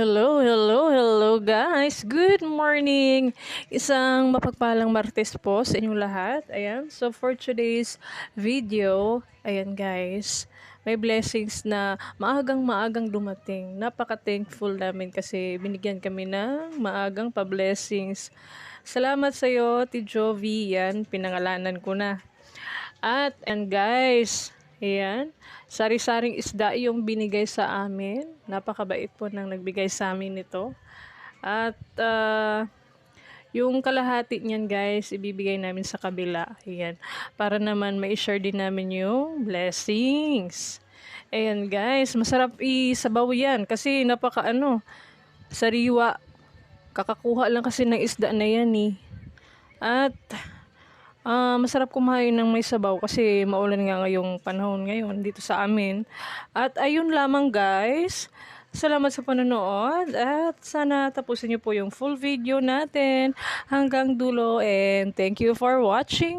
Hello guys. Good morning. Isang mapagpalang Martes po sa inyong lahat. Ayan. So for today's video, ayan guys, may blessings na maagang dumating. Napaka-thankful namin kasi binigyan kami ng maagang pa-blessings. Salamat sa iyo, Ti Jovi. Yan, pinangalanan ko na. At and guys, ayan, sari-saring isda yung binigay sa amin. Napakabait po nang nagbigay sa amin nito. At yung kalahati niyan guys, ibibigay namin sa kabila. Ayan, para naman mai-share din namin yung blessings. Ayan guys, masarap isabaw yan kasi sariwa. Kakakuha lang kasi ng isda na yan eh. At masarap kumain ng may sabaw kasi maulan nga ngayong panahon ngayon dito sa amin. At ayun lamang guys. Salamat sa panonood at sana tapusin niyo po yung full video natin hanggang dulo and thank you for watching.